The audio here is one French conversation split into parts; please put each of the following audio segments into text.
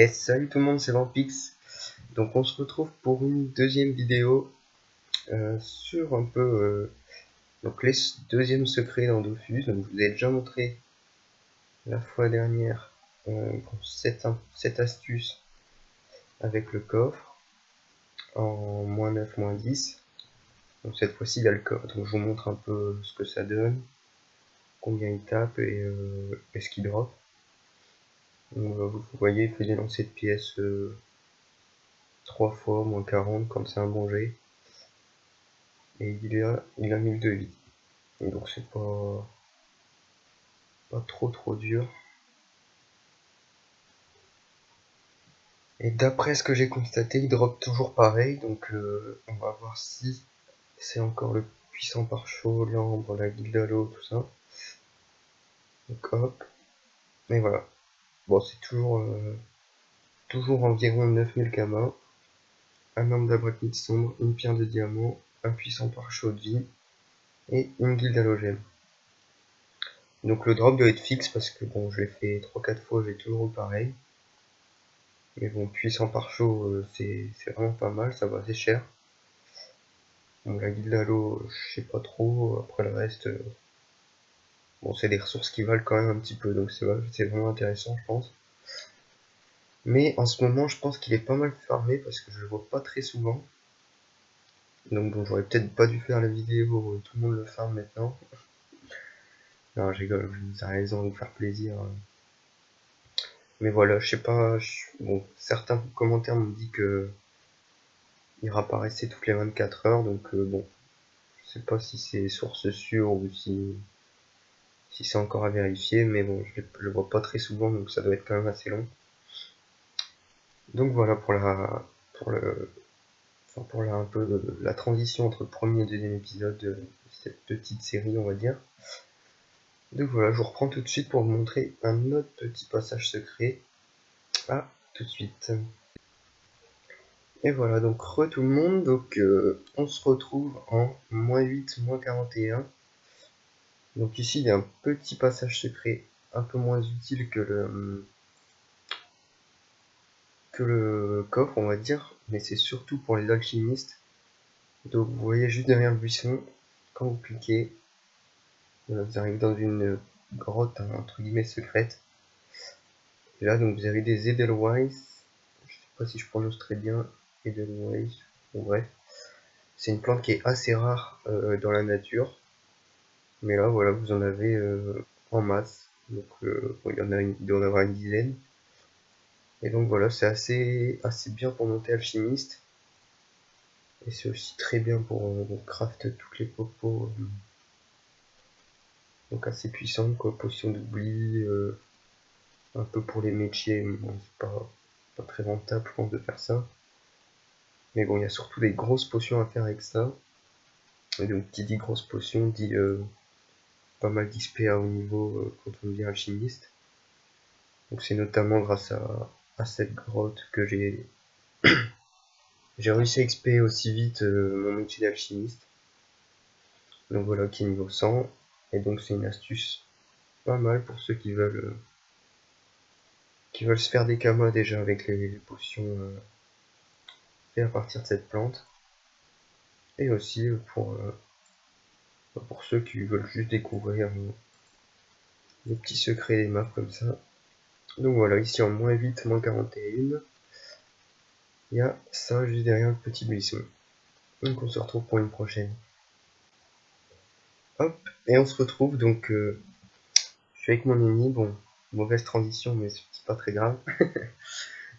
Et salut tout le monde, c'est Vampix. Donc on se retrouve pour une deuxième vidéo sur un peu donc les deuxièmes secrets dans Dofus. Donc je vous ai déjà montré la fois dernière cette astuce avec le coffre en -9, -10. Donc cette fois-ci il y a le coffre, donc je vous montre un peu ce que ça donne, combien il tape et ce qu'il drop. Donc, vous voyez, il fait des lancers de pièces 3 fois, -40 quand c'est un bon jet. Et il a 1000 de vie. Et donc c'est pas trop dur. Et d'après ce que j'ai constaté, il drop toujours pareil. Donc on va voir si c'est encore le puissant par chaud, l'ambre, la guildalo, tout ça. Donc hop. Et voilà. Bon, c'est toujours environ 9000 kamas. Un arme d'abracnite sombre, une pierre de diamant, un puissant par chaud de vie et une guilde halogène. Donc le drop doit être fixe parce que bon, je l'ai fait 3-4 fois, j'ai toujours eu pareil. Mais bon, puissant par chaud, c'est vraiment pas mal, ça va assez cher. Bon, la guilde halo, je sais pas trop, après le reste, bon, c'est des ressources qui valent quand même un petit peu, donc c'est vraiment intéressant, je pense. Mais en ce moment, je pense qu'il est pas mal farmé parce que je le vois pas très souvent. Donc bon, j'aurais peut-être pas dû faire la vidéo où tout le monde le farm maintenant. Non, je rigole, vous avez raison de vous faire plaisir. Mais voilà, je sais pas, bon, certains commentaires m'ont dit que il réapparaissait toutes les 24 heures, donc bon, je sais pas si c'est source sûre ou si c'est encore à vérifier, mais bon, je le vois pas très souvent, donc ça doit être quand même assez long. Donc voilà pour un peu la transition entre le premier et le deuxième épisode de cette petite série, on va dire. Donc voilà, je vous reprends tout de suite pour vous montrer un autre petit passage secret. Ah, tout de suite. Et voilà, donc tout le monde, donc on se retrouve en -8, -41. Donc ici il y a un petit passage secret un peu moins utile que le coffre, on va dire, mais c'est surtout pour les alchimistes. Donc vous voyez juste derrière le buisson, quand vous cliquez, vous arrivez dans une grotte entre guillemets secrète. Et là donc vous avez des Edelweiss, je sais pas si je prononce très bien, Edelweiss, bon bref. C'est une plante qui est assez rare dans la nature. Mais là voilà, vous en avez en masse. Donc bon, il doit y en avoir une dizaine. Et donc voilà, c'est assez bien pour monter alchimiste. Et c'est aussi très bien pour craft toutes les popos. Donc assez puissante quoi, potion d'oubli, un peu pour les métiers, mais bon, c'est pas très rentable je pense de faire ça. Mais bon, il y a surtout des grosses potions à faire avec ça. Et donc qui dit grosse potion dit pas mal d'XP à haut niveau quand on devient alchimiste. Donc c'est notamment grâce à cette grotte que j'ai réussi à XP aussi vite mon métier d'alchimiste. Donc voilà, qui est niveau 100. Et donc c'est une astuce pas mal pour ceux qui veulent se faire des kamas déjà avec les potions faites à partir de cette plante. Et aussi pour ceux qui veulent juste découvrir les petits secrets des maps comme ça. Donc voilà, ici en -8, -41, il y a ça juste derrière le petit buisson. Donc on se retrouve pour une prochaine. Hop, et on se retrouve donc, je suis avec mon ennemi, bon, mauvaise transition mais c'est pas très grave.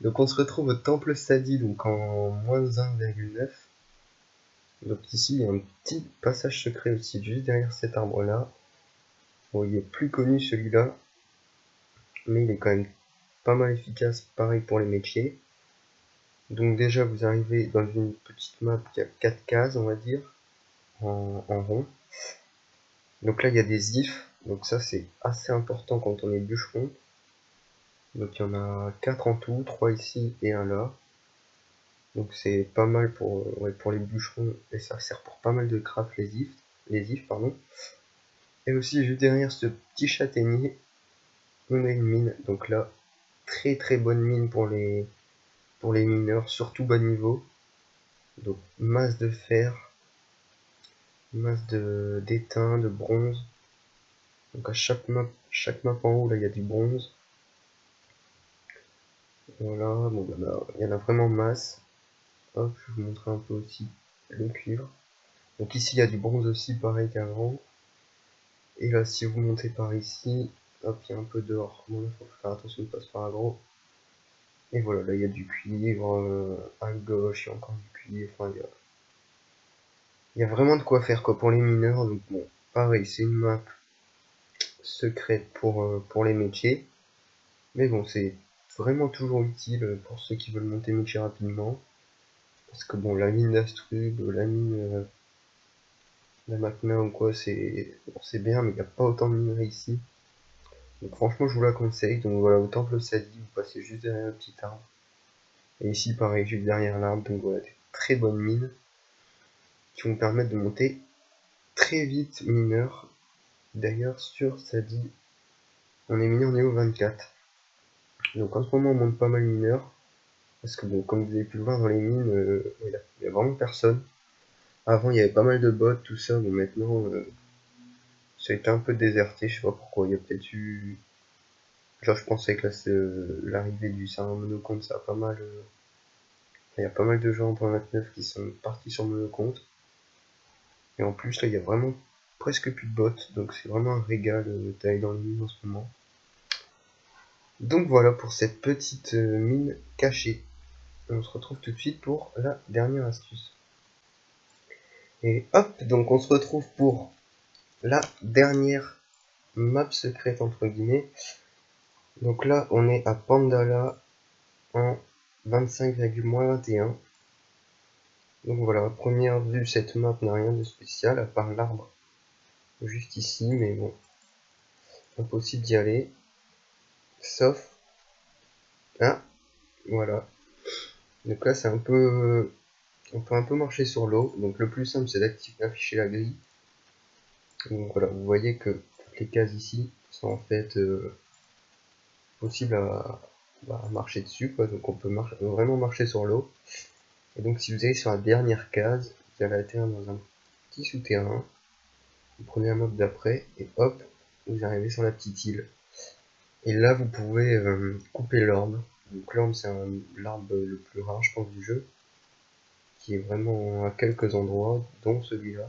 Donc on se retrouve au temple Sadi, donc en -1,9. Donc ici il y a un petit passage secret aussi juste derrière cet arbre là. Bon, il est plus connu celui-là, mais il est quand même pas mal efficace, pareil pour les métiers. Donc déjà vous arrivez dans une petite map qui a 4 cases on va dire, en rond. Donc là il y a des ifs, donc ça c'est assez important quand on est bûcheron. Donc il y en a 4 en tout, 3 ici et 1 là. Donc c'est pas mal pour les bûcherons et ça sert pour pas mal de craft les ifs pardon. Et aussi juste derrière ce petit châtaignier, on a une mine. Donc là, très bonne mine pour les mineurs, surtout bas niveau. Donc masse de fer, masse d'étain, de bronze. Donc à chaque map en haut là il y a du bronze. Voilà, bon bah là, il y en a vraiment masse. Hop, je vais vous montrer un peu aussi le cuivre. Donc ici il y a du bronze aussi pareil qu'avant. Et là si vous montez par ici, hop, il y a un peu d'or. Bon, il faut faire attention de ne pas se faire aggro. Et voilà, là il y a du cuivre, à gauche, il y a encore du cuivre, enfin il y a vraiment de quoi faire quoi pour les mineurs. Donc bon, pareil, c'est une map secrète pour les métiers. Mais bon, c'est vraiment toujours utile pour ceux qui veulent monter métier rapidement. Parce que bon, la mine d'Astrub, la mine la Macna ou quoi, c'est bien, mais il n'y a pas autant de minerais ici. Donc franchement, je vous la conseille. Donc voilà, au temple Sadi, vous passez juste derrière le petit arbre. Et ici, pareil, juste derrière l'arbre. Donc voilà, des très bonnes mines qui vont permettre de monter très vite mineur. D'ailleurs, sur Sadi, on est miné en niveau 24. Donc en ce moment, on monte pas mal mineur. Parce que bon, comme vous avez pu le voir dans les mines, il y a vraiment personne. Avant, il y avait pas mal de bots, tout ça. Bon, maintenant, ça a été un peu déserté. Je sais pas pourquoi. Il y a peut-être eu... Genre, je pensais que là, l'arrivée du serveur monocompte, ça a pas mal... Il y a pas mal de gens en 29 qui sont partis sur monocompte. Et en plus, là, il y a vraiment presque plus de bots. Donc, c'est vraiment un régal d'aller dans les mines en ce moment. Donc, voilà pour cette petite mine cachée. On se retrouve tout de suite pour la dernière astuce. Et hop, donc on se retrouve pour la dernière map secrète entre guillemets. Donc là, on est à Pandala en 25,-21. Donc voilà, à première vue, cette map n'a rien de spécial, à part l'arbre juste ici, mais bon, impossible d'y aller. Sauf... Ah, voilà. Donc là, c'est un peu... on peut un peu marcher sur l'eau. Donc le plus simple, c'est d'afficher la grille. Donc voilà, vous voyez que toutes les cases ici sont en fait possibles à marcher dessus, quoi. Donc on peut vraiment marcher sur l'eau. Et donc si vous allez sur la dernière case, vous allez atterrir dans un petit souterrain. Vous prenez la map d'après et hop, vous arrivez sur la petite île. Et là vous pouvez couper l'orbe. Donc l'orbe c'est l'arbre le plus rare je pense du jeu, qui est vraiment à quelques endroits, dont celui-là,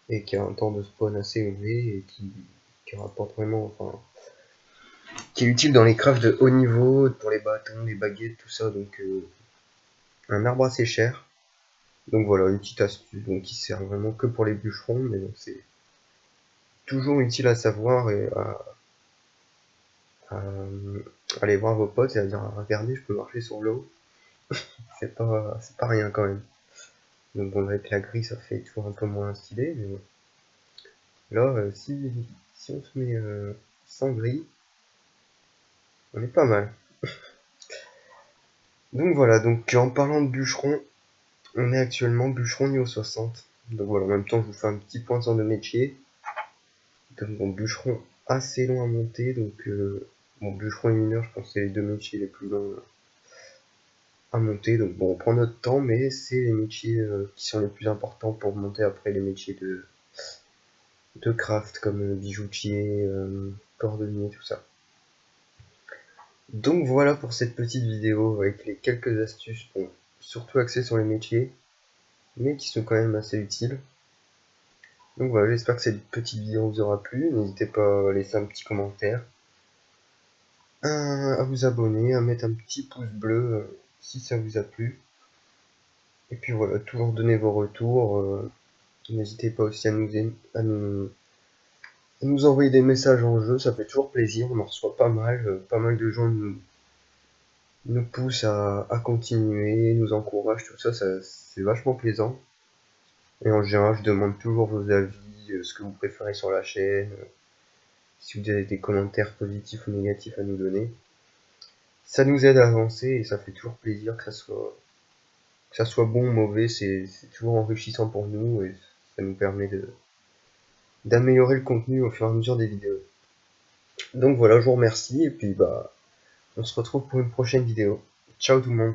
et qui a un temps de spawn assez élevé et qui rapporte vraiment, enfin, qui est utile dans les crafts de haut niveau, pour les bâtons, les baguettes, tout ça. Donc un arbre assez cher. Donc voilà, une petite astuce donc, qui sert vraiment que pour les bûcherons, mais c'est toujours utile à savoir et à aller voir vos potes et à dire regardez, je peux marcher sur l'eau. c'est pas rien quand même. Donc bon, avec la grille ça fait toujours un peu moins stylé, mais là si on se met sans grille, on est pas mal. Donc voilà, donc en parlant de bûcheron, on est actuellement bûcheron niveau 60. Donc voilà, en même temps je vous fais un petit point sur le métier. Donc bon, bûcheron assez long à monter, donc bon, bûcheron et mineur, je pense que c'est les deux métiers les plus longs à monter. Donc bon, on prend notre temps, mais c'est les métiers qui sont les plus importants pour monter après les métiers de craft, comme bijoutier, cordonnier, tout ça. Donc voilà pour cette petite vidéo avec les quelques astuces, bon, surtout axées sur les métiers, mais qui sont quand même assez utiles. Donc voilà, j'espère que cette petite vidéo vous aura plu. N'hésitez pas à laisser un petit commentaire, à vous abonner, à mettre un petit pouce bleu si ça vous a plu. Et puis voilà, toujours donner vos retours. N'hésitez pas aussi à nous envoyer des messages en jeu, ça fait toujours plaisir. On en reçoit pas mal de gens nous poussent à continuer, nous encouragent, tout ça, c'est vachement plaisant. Et en général, je demande toujours vos avis, ce que vous préférez sur la chaîne, si vous avez des commentaires positifs ou négatifs à nous donner. Ça nous aide à avancer et ça fait toujours plaisir que ça soit bon ou mauvais, c'est toujours enrichissant pour nous et ça nous permet d'améliorer le contenu au fur et à mesure des vidéos. Donc voilà, je vous remercie et puis bah On se retrouve pour une prochaine vidéo. Ciao tout le monde.